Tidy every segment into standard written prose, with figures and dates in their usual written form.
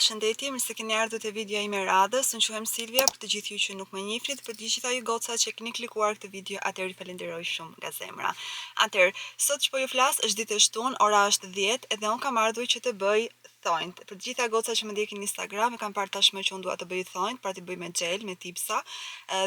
përshëndetje, mirë se keni ardhur te videoja ime radhës. Unë quhem Silvia, për të gjithë ju që nuk më njihni, për të gjitha ju goca që keni klikuar këtë video, atëherë ju falenderoj shumë nga zemra. Atëherë, sot që po ju flas është ditë e shtunë, ora është 10 edhe unë kam ardhur që të bëj thonjt. Për të gjitha goca që më ndjekin në Instagram, e kam parë tashmë që unë dua të bëj thonjt, pra të bëj me gel, me tipsa,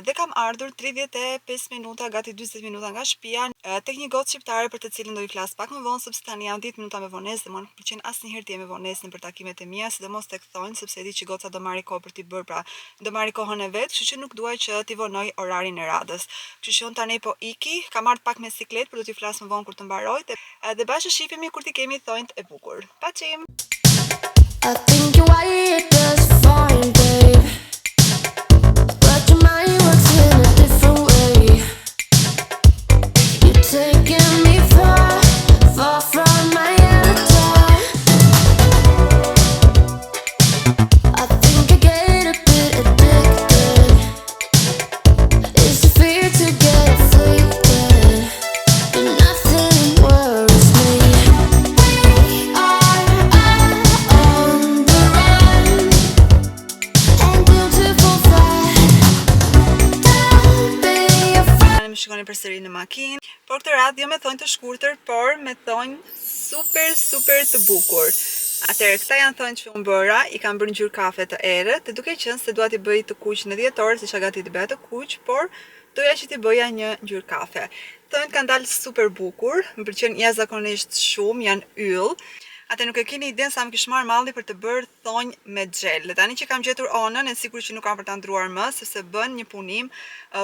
dhe kam ardhur 35 minuta, gati 40 minuta nga shtëpia, tek një gocë shqiptare për të cilën do i flas pak më vonë, sepse tani jam 10 minuta me vonesë dhe më nuk pëlqen asnjëherë të jem me vonesë për takimet e mia, sidomos tek thonjt, sepse e di që goca do marrë kohë për t'i bërë, pra do marrë kohën e vet, kështu që nuk duaj që t'i vonoj orarin e radhës. Kështu që unë tani po iki, kam ardhur pak me siklet, por do t'ju flas më vonë kur të mbaroj, dhe bashkë shihemi kur t'i kemi thonjt e bukur. Paçim. I think you're wired just fine, babe, but your mind works in a different way. You're taking me far, far from my avatar. I think I get a bit addicted. It's the fear to get afflicted, but nothing worries me. We are on the run, and beautiful flight. Don't be afraid. Më shikoni përsëri në makinë. Por këtë radhë jo me thonjë të shkurtër, por me thonjë super të bukur. Atëherë, këta janë thonjë që unë bëra, i kam bërë ngjyrë kafe të errët, dhe duke qenë se dua t'i bëj të kuq në 10 orë, isha gati të bëja të kuq, por doja që t'i bëja një ngjyrë kafe. Thonjët kanë dalë super bukur, më pëlqen jashtëzakonisht shumë, janë yll. Atë nuk e keni iden sa më kish marrë malli për të bërë thonjë me gel. Dhe tani që kam gjetur onën, e sigurt që nuk kam për ta ndruar më, sepse bën një punim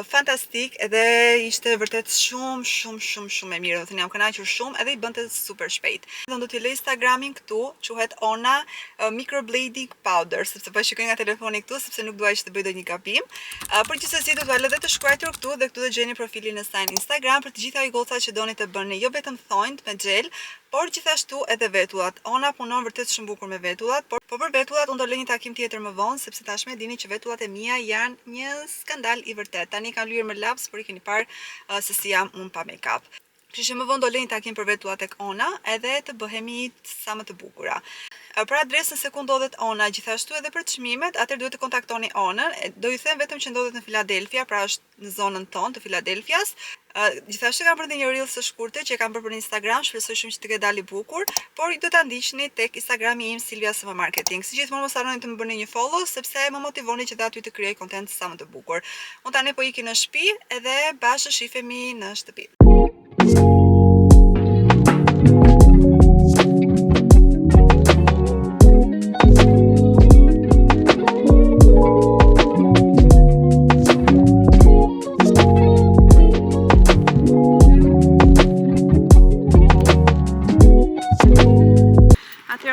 fantastik edhe ishte vërtet shumë e mirë. Do të thënë jam kënaqur shumë edhe i bënte super shpejt. Do t'ju lë Instagramin këtu, quhet Ona Microblading Powder, sepse po shikoj nga telefoni këtu, sepse nuk dua që të bëj ndonjë gabim. Por gjithsesi do t'ua lë edhe të shkruar këtu dhe këtu do gjeni profilin e saj në Instagram për të gjitha ju goca që doni të bëni jo vetëm thonjt me gel, por gjithashtu edhe vetullat. Ona punon vërtet shumë bukur me vetullat, por për vetullat unë do lë një takim tjetër më vonë, sepse tashmë dini që vetullat e mia janë një skandal i vërtet. Tani kam lyer me laps, por i keni parë se si jam unë pa make-up. Kështu që më vonë do lë një takim për vetullat tek Ona edhe të bëhemi sa më të bukura. Për adresën se ku ndodhet Ona, gjithashtu edhe për çmimet, atëherë duhet të kontaktoni Onën. Do ju them vetëm që ndodhet në Philadelphia, pra është në zonën tonë të Philadelphias. Gjithashtu kam bërë një reel së shkurtër që e kam bërë për Instagram, shpresoj shumë që të ketë dalë bukur, por do ta ndiqni tek Instagrami im Silvia SM Marketing. Si gjithmonë mos harroni të më bëni një follow, sepse më motivoni që të aty të krijoj content sa më të bukur. Unë tani po iki në shtëpi edhe bashkë shihemi në shtëpi.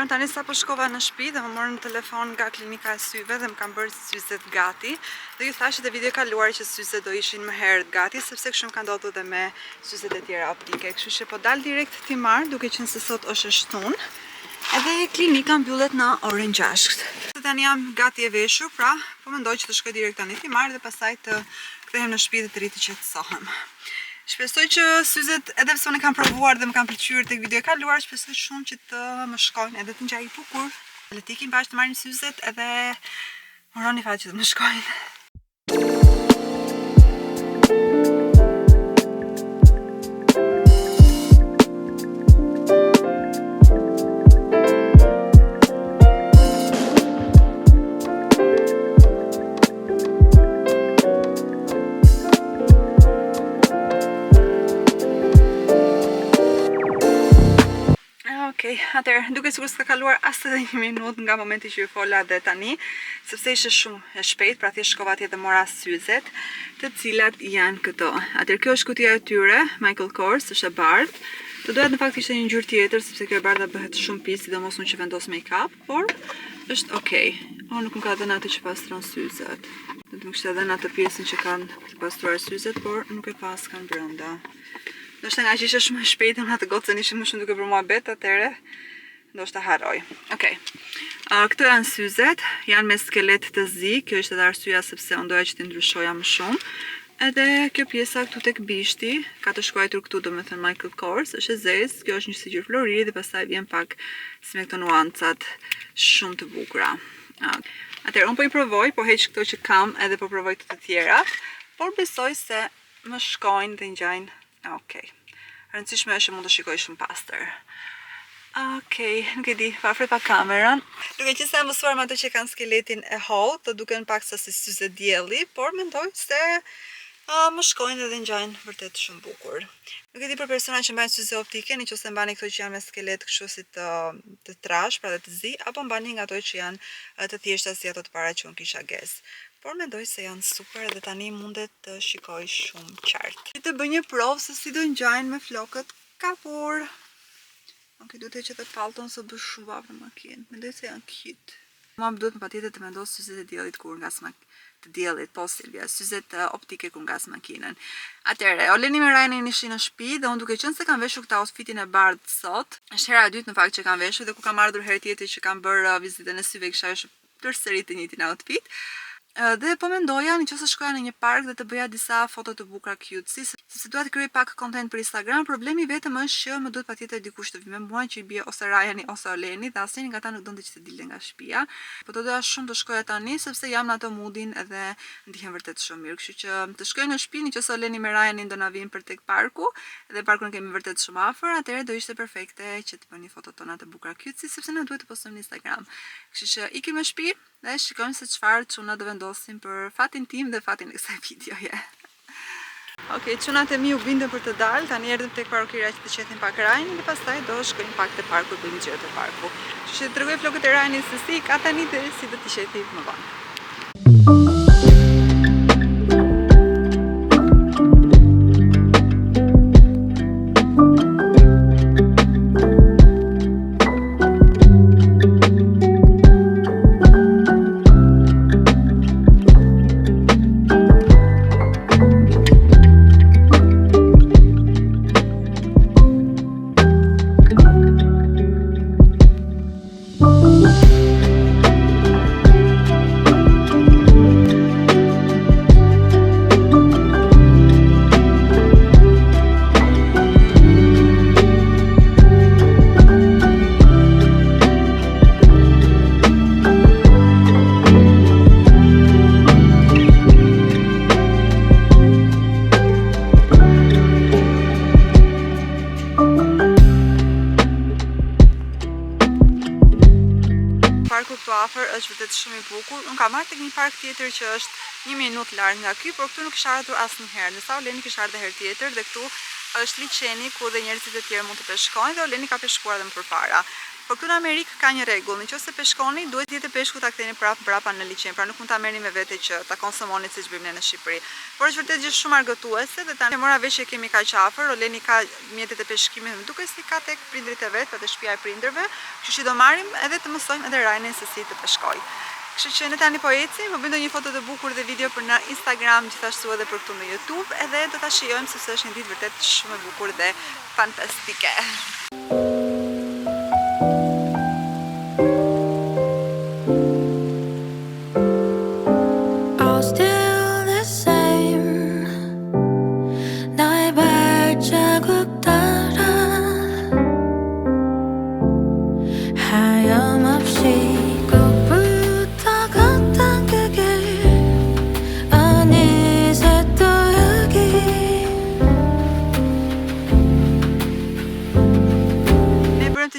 Tani sa po shkova në shtëpi dhe më morën në telefon nga klinika e syve dhe më kanë bërë syzet gati. Dhe ju thashë te video kaluar që syzet do ishin më herët gati, sepse kështu më ka ndodhur edhe me syzet e tjera optike. Kështu që po dal direkt ti marr, duke qenë se sot është e shtunë. Edhe klinika mbyllet në orën 6. Tani jam gati e veshur, pra po mendoj që të shkoj direkt tani ti marr dhe pastaj të kthehem në shtëpi dhe të rri të qetësohem. Shpresoj që syzet, edhe pse unë kam provuar dhe më kam pëlqyer tek video e kaluar, shpresoj shumë që të më shkojnë edhe të ngjajë bukur. Le të ikim bashkë të marrim syzet edhe uroni fat që të më shkojnë. Atëherë, duke sikur s'ka kaluar as edhe 1 minutë nga momenti që ju fola dhe tani, sepse ishte shumë e shpejt, pra thjesht shkova atje dhe mora syzet, të cilat janë këto. Atëherë, kjo është kutia e tyre, Michael Kors, është e bardhë. Të doja në fakt ishte një ngjyrë tjetër, sepse kjo e bardha bëhet shumë pis, sidomos unë që vendos make-up, por është okay. Nuk më ka dhënë atë që pastron syzet. Do të më kishte dhënë atë pjesën që kanë të pastruar syzet, por nuk e pas kanë brenda. Ndoshta nga që ishte shumë e shpejtë, në atë gocën ishte më shumë duke për muhabet, atëherë ndoshta harroj. Okej. Këto janë syzet, janë me skelet të zi, kjo është edhe arsyeja sepse unë doja që t'i ndryshoja më shumë. Edhe kjo pjesa këtu tek bishti, ka të shkruar këtu domethënë Michael Kors, është e zezë, kjo është një sigjur floriri dhe pastaj vjen pak si me këto nuancat shumë të bukura. Atëherë, unë po i provoj, po heq këto që kam edhe po provoj të tjera, por besoj se më shkojnë dhe ngjajnë. Okej. Rëndësishme është që mund të shikoj shumë pastër. Okej, nuk e di, varfër pa kamerën. Duke që se mësuar me ato që kanë skeletin e hollë, të duken paksa si syze dielli, por mendoj se më shkojnë edhe ngjajnë vërtet shumë bukur. Nuk e di për persona që mbajnë syze optike, nëse mbani këto që janë me skelet kështu si të trash, pra dhe të zi, apo mbani nga ato që janë të thjeshta si ato të para që unë kisha ges. Por mendoj se janë super dhe tani mundet të shikoj shumë qartë. Të bëj një provë se si do ngjajnë me flokët kapur. Okej, duhet të heq edhe pallton se bëj shumë vapë në makinë. Mendoj se janë cute. Mua më duhet patjetër të vendos syzet e diellit kur ngas të diellit, po Silvia, syzet optike kur ngas makinën. Atëherë, Oleni me Ryanin ishin në shtëpi dhe unë duke qenë se kam veshur këta outfitin e bardhë sot, është hera e dytë në fakt që kam veshur dhe ku kam ardhur herë tjetër që kam bërë vizitën e syve kisha veshur përsëri të njëjtin outfit. Dhe po mendoja nëse shkoja në një park dhe të bëja disa foto të bukura cute, sepse dua të krijoj pak content për Instagram. Problemi vetëm është që më duhet patjetër dikush të vi me mua që i bie ose Ryani ose Oleni dhe asnjëri nga ata nuk donte që të dilte nga shtëpia. Po do doja shumë të shkoja tani sepse jam në ato moodin edhe ndihem vërtet shumë mirë. Kështu që të shkoj në shtëpi nëse Oleni me Ryanin do na vinë për tek parku dhe parkun kemi vërtet shumë afër, atëherë do ishte perfekte që të bëni fotot tona të bukura cute sepse na duhet të postojmë në Instagram. Kështu që ikim në shtëpi dhe shikojmë se çfarë çuna do vendosim për fatin tim dhe fatin e kësaj videoje. Okej, çunat e mi u bindën për të dalë, tani erdhëm tek parukira që të qetin pak Ryanin dhe pastaj do shkojmë pak te parku, bëjmë xhiro te parku. Kështu që tregoj flokët e Ryanit se si ka tani dhe si do t'i qeti më vonë. Parku këtu afër është vërtet shumë i bukur. Unë kam marrë tek një park tjetër që është 1 minutë larg nga ky, por këtu nuk kisha ardhur asnjëherë. Ndërsa Oleni kisha ardhur herë tjetër dhe këtu është liçeni ku dhe njerëzit e tjerë mund të peshkojnë dhe Oleni ka peshkuar edhe më përpara. Por këtu në Amerikë ka një rregull, nëse peshkoni duhet jetë peshku ta ktheni brapa në liçen, pra nuk mund ta merrni me vete që ta konsumoni siç bëjmë ne në Shqipëri. Por është vërtet gjë shumë argëtuese dhe tani mora vesh që kemi kaq afër, Oleni ka mjetet e peshkimit, më duket si ka tek prindrit e vet, pa te shtëpia e prindërve, kështu që do marrim edhe të mësojmë edhe Ryanin se si të peshkoj. Kështu që ne tani po ecim, po bëjmë një foto të bukur dhe video për në Instagram, gjithashtu edhe për këtu në YouTube, edhe do ta shijojmë sepse është një ditë vërtet shumë e bukur dhe fantastike.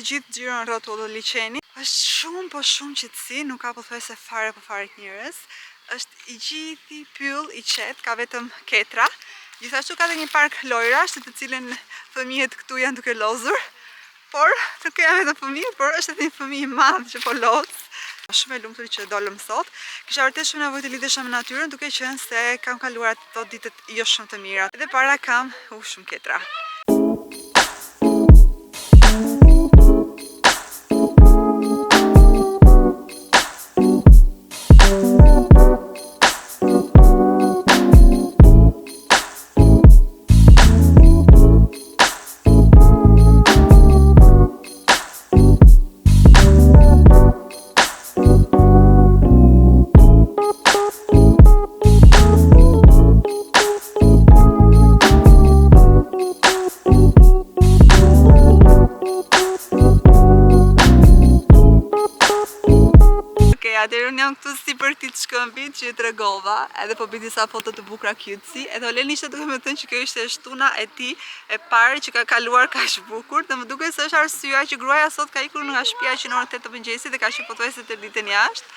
Gjithë xhiron rrotull të liçeni. Është shumë po shumë qetësi, nuk ka pothuajse fare njerëz. Është i gjithë pyll i qetë, ka vetëm ketra. Gjithashtu ka edhe një park lojrash, të cilën fëmijët këtu janë duke lozur. Por nuk janë vetëm fëmijë, por është edhe një fëmijë i madh që po loz. Shumë e lumtur që dolëm sot. Kisha vërtet shumë nevojë të lidhesha me natyrën, duke qenë se kam kaluar ato ditët jo shumë të mira. Edhe para kam shumë ketra. jam këtu si për këtë shkëmbit që ju tregova, edhe po bëj disa foto të bukura cutesy, edhe Oleni ishte duke më thënë që kjo ishte shtuna e tij e parë që ka kaluar kaq bukur, dhe më duket se është arsyeja që gruaja sot ka ikur nga shtëpia që në orën 8 të mëngjesit dhe ka qenë pothuajse të ditën jashtë.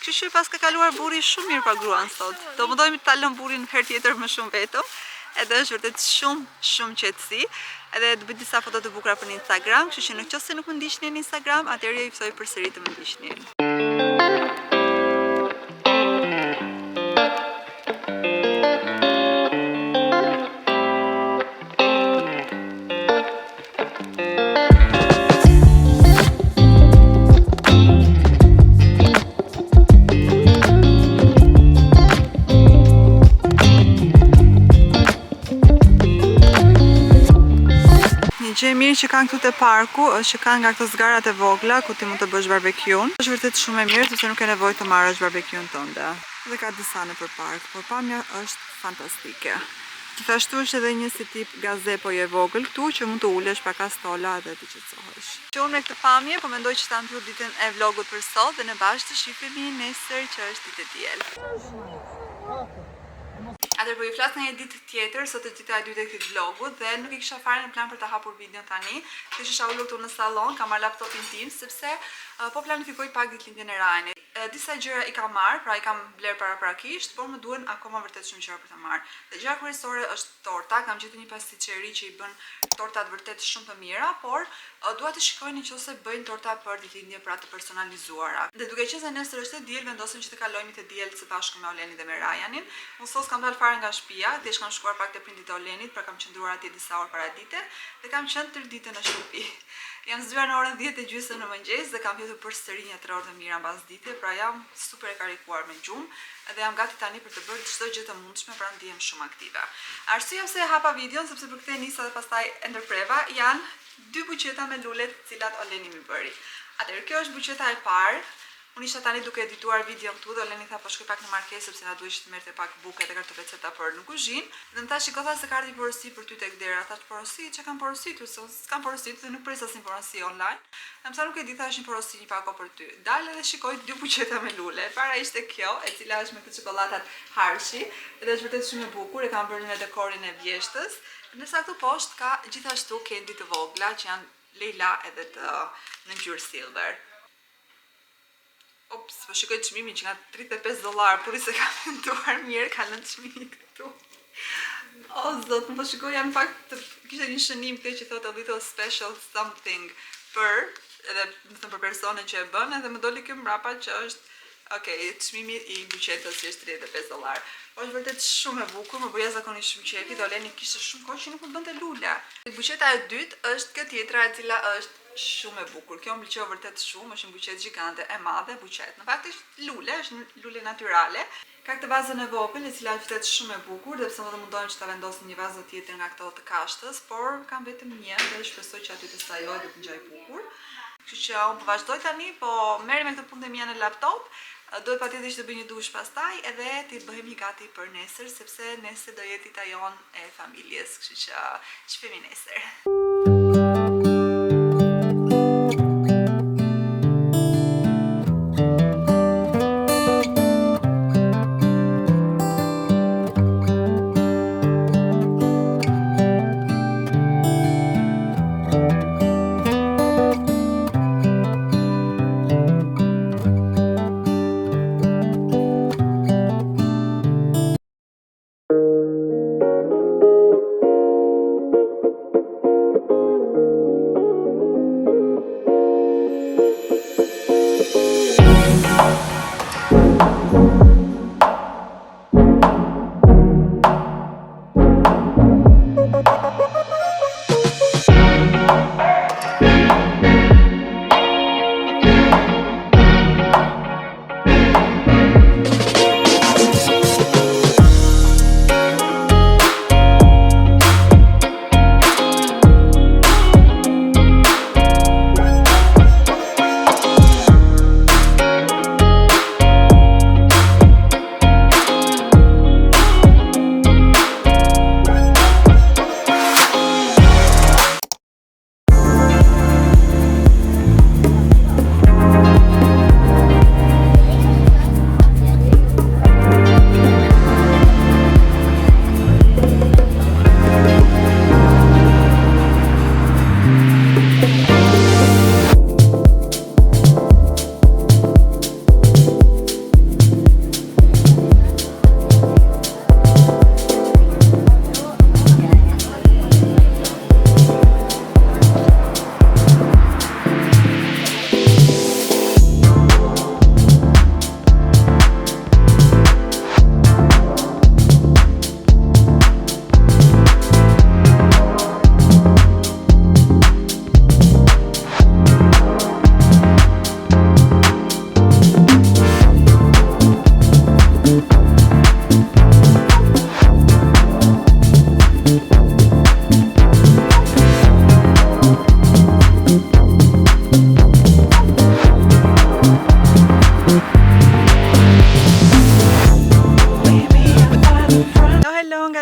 Kështu që pas ka kaluar burri shumë mirë pa gruan sot. Do mundojmë ta lëm burrin herë tjetër më shumë vetëm. Edhe është vërtet shumë qetësi. Edhe do bëj disa foto të bukura për në Instagram, kështu që nëse nuk më ndiqni në Instagram, atëherë ju ftoj përsëri të më ndiqni. Gjë e mirë që kanë këtu te parku është që kanë nga këto zgarat e vogla ku ti mund të bësh barbekjun. Është vërtet shumë e mirë sepse nuk ke nevojë të marrësh barbekjun tënde. Dhe ka disa nëpër park, por pamja është fantastike. Gjithashtu është edhe një si tip gazepo e vogël këtu që mund të ulesh pa kastola dhe të qetësohesh. Që unë me këtë pamje po mendoj që ta mbyll ditën e vlogut për sot dhe në bashkë të shihemi nesër që është ditë e diel. Atëherë po ju flas në një ditë tjetër, sot është dita e dytë e këtij vlogu dhe nuk i kisha fare në plan për ta hapur videon tani. Kështu që isha ulur këtu në sallon, kam marrë laptopin tim sepse po planifikoj pak ditëlindjen e Ryanit. Disa gjëra i kam marrë, pra i kam bler paraprakisht, por më duhen akoma vërtet shumë gjëra për të marrë. Dhe gjëja kryesore është torta, kam gjetur një pasticeri që i bën tortat vërtet shumë të mira, por dua të shikoj nëse bëjnë torta për ditëlindje pra të personalizuara. Dhe duke qenë se nesër është e diel, vendosim që të kalojmë të diel së bashku me Olenin dhe me Ryanin. Unë sot kam dalë fare nga shtëpia, thjesht kam shkuar pak te prindit e Olenit, pra kam qëndruar atje disa orë para dite dhe kam qenë tërë ditën në shtëpi. Jam zgjuar në orën 10:30 në mëngjes dhe kam fjetur përsëri një 3 orë të mira mbas dite, pra jam super e karikuar me gjumë dhe jam gati tani për të bërë çdo gjë të mundshme, pra ndihem shumë aktive. Arsyeja pse e hapa videon sepse për këtë nisa dhe pastaj e ndërpreva janë 2 buqeta me lule të cilat Oleni më bëri. Atëherë kjo është buqeta e parë. Unë isha tani duke edituar videon këtu dhe Oleni tha po shkoj pak në markesë sepse na duhet të merrte pak buke dhe kartofeceta për në kuzhinë. Dhe më tha shikoj se ka ardhi porosi për ty tek dera. Thash porosi, çka kanë porositur? Se s'kan porositur dhe nuk pres asnjë porosi online. Më tha nuk e di, thash një porosi një pako për ty. Dalë dhe shikoj 2 buqeta me lule. Para ishte kjo, e cila është me këtë çokoladat Hershey, dhe është vërtet shumë e bukur, e kam bërë me dekorin e vjeshtës. Ndërsa këtu poshtë ka gjithashtu candy të vogla që janë Leila edhe të në ngjyrë silver. Ops, po shikoj çmimin që nga $35, puri se ka menduar mirë, ka lënë çmimit këtu. O zot, po shikoj janë në fakt kishte një shënim këtë që thotë a little special something për personin që e bën, edhe më doli kjo mbrapa që është çmimi i buqetës që është $35. Po është vërtet shumë e bukur, më bëja zakonisht shumë qefi, dhe Oleni kishte shumë kohë që nuk më bënte lule. Buqeta e dytë është kjo tjetra e cila është shumë e bukur. Kjo më pëlqeu vërtet shumë, është një buqetë gjigante e madhe, buqetë. Në fakt është lule, është lule natyrale. Ka këtë vazën e vogël, e cila është vërtet shumë e bukur, dhe pse më mundojnë që ta vendosin një vazë tjetër nga këto të kashtës, por kam vetëm një dhe shpresoj që aty të stajoj dhe të ngjaj bukur. Kështu që unë po vazhdoj tani, po merrem me këtë punë mia në laptop. Duhet patjetër që të bëj një dush pastaj edhe të bëhemi gati për nesër, sepse nesër do jetë dita jonë e familjes, kështu që shihemi nesër.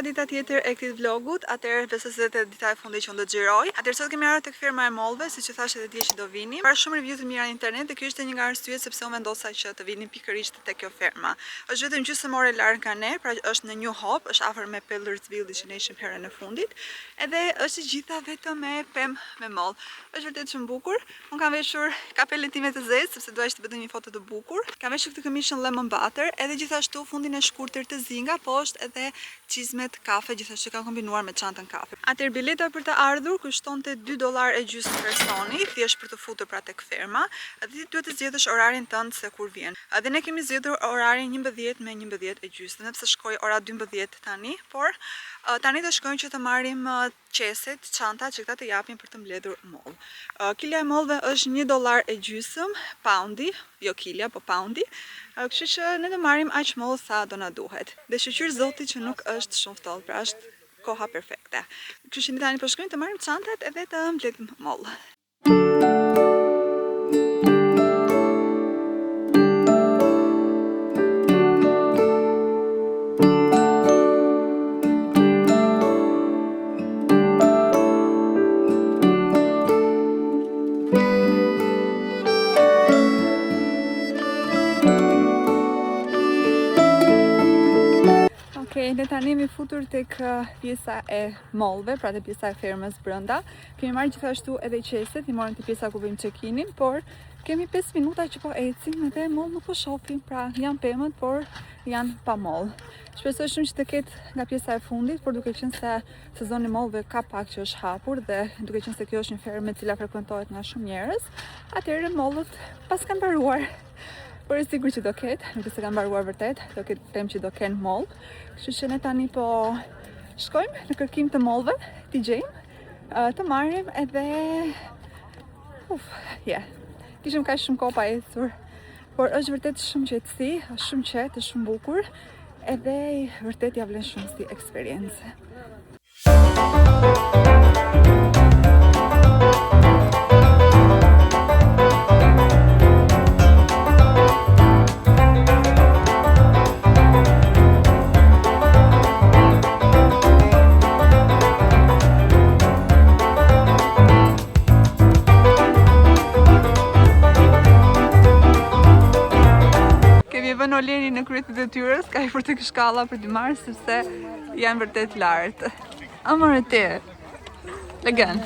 dita tjetër e këtij vlogut, atëherë besoj se të dita e fundit që unë do xhiroj. Atëherë sot kemi ardhur tek firma e mollëve, siç e thashë edhe dje që do vini. Para shumë review të mira në internet dhe kjo ishte një nga arsyet sepse unë vendosa që të vini pikërisht tek kjo firma. Është vetëm gjysmë ore larg nga ne, pra është në New Hope, është afër me Pellersville që ne ishim herën e fundit, edhe është gjitha vetëm me pemë me moll. Është vërtet shumë bukur. Unë kam veshur kapelen time të zezë sepse dua të bëj një foto të bukur. Kam veshur këtë këmishën lemon butter, edhe gjithashtu fundin e shkurtër të zi nga poshtë edhe çizmet kafe, gjithashtu kam kombinuar me çantën kafe. Atëherë bileta për të ardhur kushtonte $2.50 personi, thjesht për të futur pra tek firma. Dhe ti duhet të zgjedhësh orarin tënd se kur vjen. Dhe ne kemi zgjedhur orarin 11 me 11:30, sepse shkoi ora 12 tani, por tani do shkojmë që të marrim qeset, çanta që këta të japin për të mbledhur moll. Kilja e mollve është $1.50 poundi, jo kilja, po poundi. Kështu që ne do marrim aq moll sa do na duhet. Dhe shqyr zoti që nuk është shumë ftohtë, pra është koha perfekte. Kështu që ne tani po shkojmë të marrim çantat edhe të mbledhim moll. Ne tani jemi futur tek pjesa e mollëve, pra te pjesa e fermës brenda. Kemi marrë gjithashtu edhe qeset, i morëm te pjesa ku bëjmë check-inin, por kemi 5 minuta që po ecim edhe moll nuk po shohim, pra janë pemët, por janë pa moll. Shpresoj shumë që të ketë nga pjesa e fundit, por duke qenë se sezoni mollëve ka pak që është hapur dhe duke qenë se kjo është një fermë e cila frekuentohet nga shumë njerëz, atëherë mollët pas kanë mbaruar. Por e sigur që do ketë, nuk e se kanë mbaruar vërtet, do ketë them që do kenë moll. Kështu që ne tani po shkojmë në kërkim të mollëve, t'i gjejmë, të marrim edhe kishim kaq shumë kohë pa ecur, por është vërtet shumë qetësi, është shumë qetë, është shumë bukur, edhe vërtet ja vlen shumë si eksperiencë. Oleni në kryet e detyrës, ka i për të këshkalla për t'i marrë, sepse janë vërtet lartë. Amore ti, legen.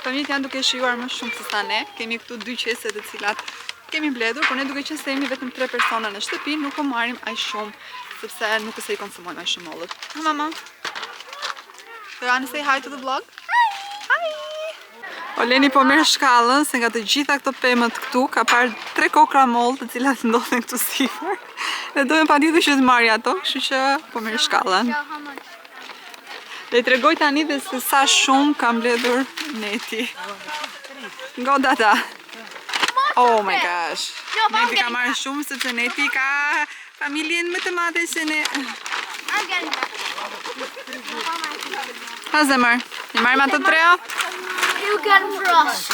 Familjet janë duke shijuar më shumë se sa ne, kemi këtu 2 qese të cilat kemi mbledhur, por ne duke qenë se jemi vetëm 3 persona në shtëpi, nuk po marrim aq shumë, sepse nuk e se i konsumojmë aq shumë mollët. Mama. Do you want to say hi to the vlog? Oleni po merr shkallën, se nga të gjitha këto pemët këtu ka parë 3 kokra mollë të cilat ndodhen këtu sipër. Dhe dojem patjetër që të marrja ato, kështu që po merr shkallën. Dhe i tregoj tani dhe se sa shumë ka mbledhur Neti. Ngo data. Oh my gosh. Neti ka marrë shumë sepse Neti ka familjen më të madhe se ne. Ha zemër, i marrim ato 3? You get them for us.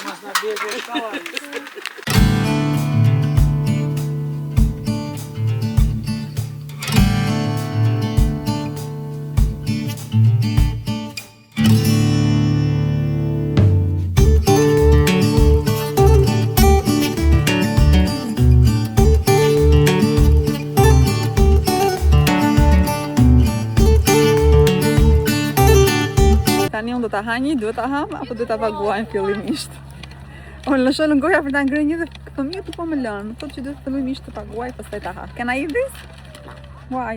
Tani unë do ta hanji, duhet ta ham, apo duhet ta paguajmë fillimisht? Unë lëshoj në goja për ta ngrënë një dhe fëmijët tu po më lënë, më thotë që duhet fillimisht të paguaj, pastaj ta ha. Can I eat this? Why?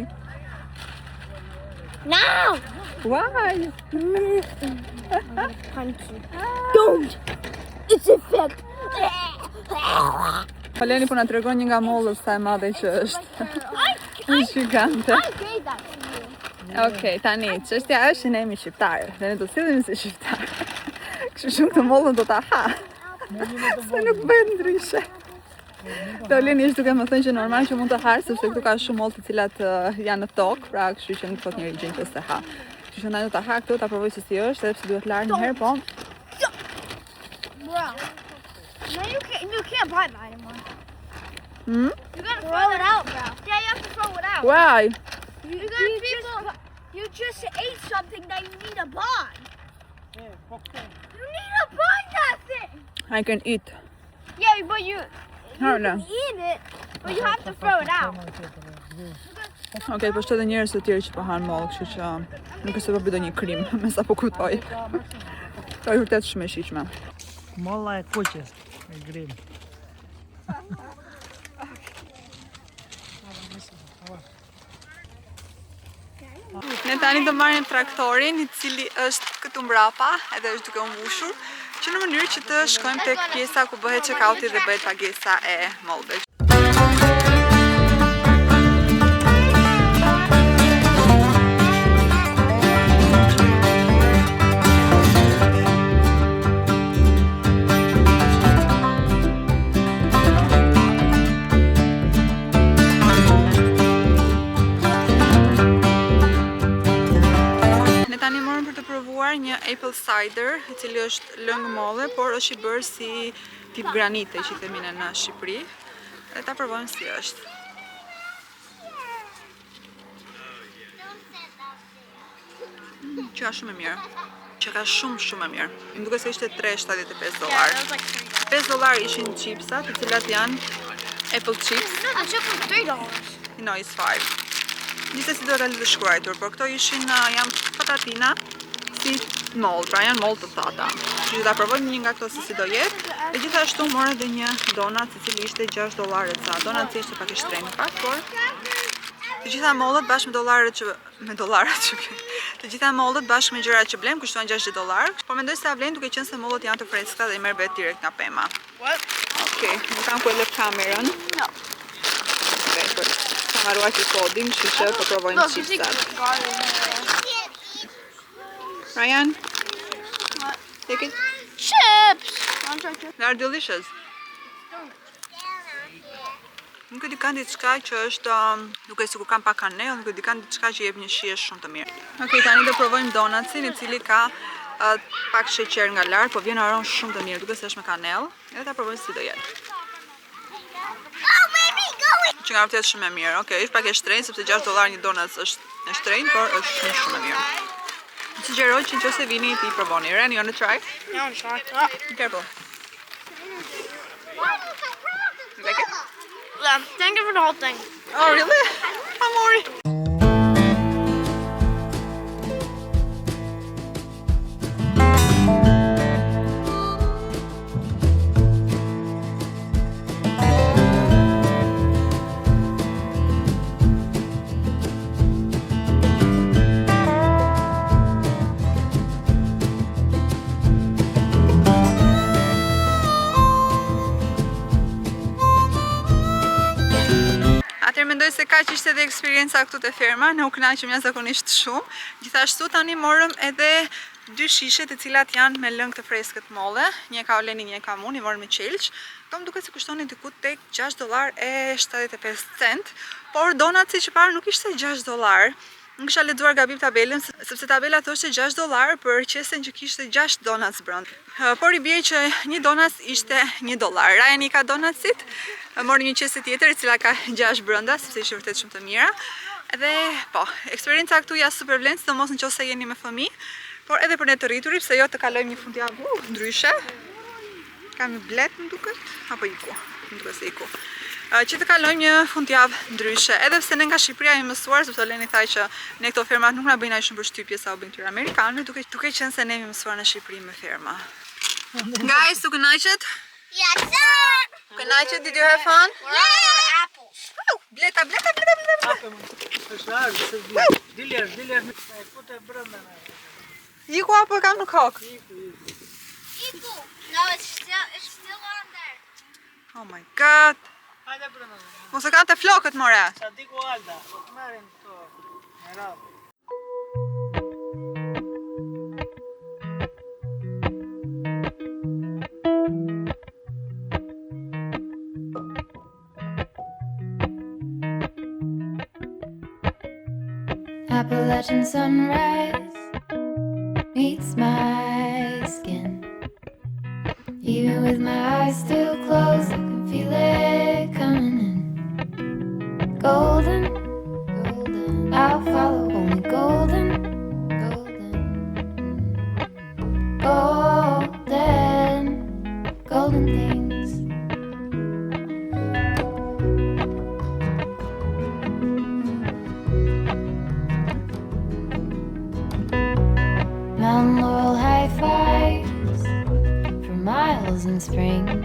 No! Why? Don't! It's a fact! Oleni po na tregon një nga mollët sa e madhe që është. Është gigante. I gave that to you. Okej, tani, çështja është që ne jemi shqiptarë, dhe ne do sillemi si shqiptarë. Kështu shumë të mollën do ta ha. Se nuk bëhet ndryshe. Dhe Oleni është duke më thënë që normal që mund të harë, sepse këtu ka shumë mollë të cilat janë në tokë, pra kështu që nuk thot njëri gjë që se ha. Kështu që ndaj do ta ha këtu, ta provoj se si është, edhe pse duhet larë një herë, po. Bro. No, you can't buy that anymore. Hmm? You gotta throw it out, bro. Yeah, you have to throw it out. Why? You got people. just ate something that you need to buy. Yeah, popcorn. You need to buy that thing. I can eat. Yeah, but you Hala. can eat it, but you have to throw it out. Okej, po është edhe njerëz të tjerë që po hanë mollë, kështu që nuk është se po bëj ndonjë krim, me sa po kuptoj. Kjo është vërtet shumë e shijshme. Molla e kuqes, e grim. Ne tani do marrim traktorin, i cili është këtu mbrapa, edhe është duke u mbushur, që në mënyrë që të shkojmë tek pjesa ku bëhet check-outi dhe bëhet pagesa e mollëve. Një apple cider, i cili është lëng molle, por është i bërë si tip granite që i themin në Shqipëri. Dhe ta provojmë si është. Që ka shumë e mirë. Që ka shumë e mirë. Më duke se ishte $3.75. $5 ishin chipsat, të cilat janë apple chips. No, the chip was $3. No, it's 5. Gjithsesi do të shkruar, por këto ishin janë patatina si mollë, pra janë mollë të thata. Që ta provojmë një nga këto se si do jetë. E gjithashtu morë edhe një donat, i cili ishte $6 ca. Donat ishte pak i shtrenjtë në fakt, por të gjitha mollët bashkë me dollarat që të gjitha mollët bashkë me gjërat që blem kushtojnë $60, por mendoj se ta vlen duke qenë se mollët janë të freskëta dhe i merr vetë direkt nga pema. What? Okej, nuk kam ku e lë kamerën. No. Okej, po kam harruar që kodin, kështu që po provojmë Look, you see chipsat. garlic. Ryan? What? Take it. Chips! I'm trying to. They are delicious. Nuk e di kanë diçka që është duke sikur kanë pak kanellë, nuk e di kanë diçka që jep një shije shumë të mirë. Okej, tani do provojmë donatsin, i cili ka pak sheqer nga lart, po vjen aron shumë të mirë, duke se është me kanellë. Edhe ta provojmë si do jetë. Që nga vërtet shumë e mirë. Okej, është pak e shtrenjtë sepse $6 një donat është e shtrenjtë, por është shumë e mirë. Suggeroj që nëse vini ti provoni. Ren, you want to try? I want to try. Be careful. You like it? Yeah, thank you for the whole thing. Oh, really? Amore. Mendoj se kaq ishte edhe eksperienca këtu te ferma, ne u kënaqëm jashtëzakonisht shumë. Gjithashtu tani morëm edhe 2 shishe të cilat janë me lëng të freskët molle. Një ka Oleni, një ka Muni, morëm me qelç. Këto më duket se kushtonin diku tek $6.75, por donatsi që parë nuk ishte $6. Nuk kisha lexuar gabim tabelën, sepse tabela thoshte $6 për qesen që kishte 6 donats brenda. Por i bie që një donat ishte $1. Ryan i ka donatsit, mori një qese tjetër e cila ka 6 brenda, sepse ishte vërtet shumë të mira. Edhe po, eksperienca këtu ja super vlen, sidomos nëse jeni me fëmijë, por edhe për ne të rriturit, pse jo të kalojmë një fundjavë ndryshe. Kam blet më duket, apo iku, më duket se iku. Që të kalojmë një fundjavë ndryshe, edhe pse ne nga Shqipëria jemi mësuar, sepse Oleni thaj që ne këto fermat nuk na bëjnë aq shumë përshtypje sa u bëjnë këtyre amerikanëve, duke qenë se ne jemi mësuar në Shqipëri me ferma. Guys, u kënaqët? Yes, sir! Kënaqët, did you have fun? We're out of apples. Bleta. Diler, pute brenda. Iku apo e kam në kokë? Equal. No, it's still on there. Oh my god. Hajde brenda. Mos e kanë të flokët, more. Sa diku Alda, po të marrin këto. Merab. Appalachian sunrise meets my skin. Even with my eyes still closed, I can feel it coming in. Golden, I'll follow only golden. in spring.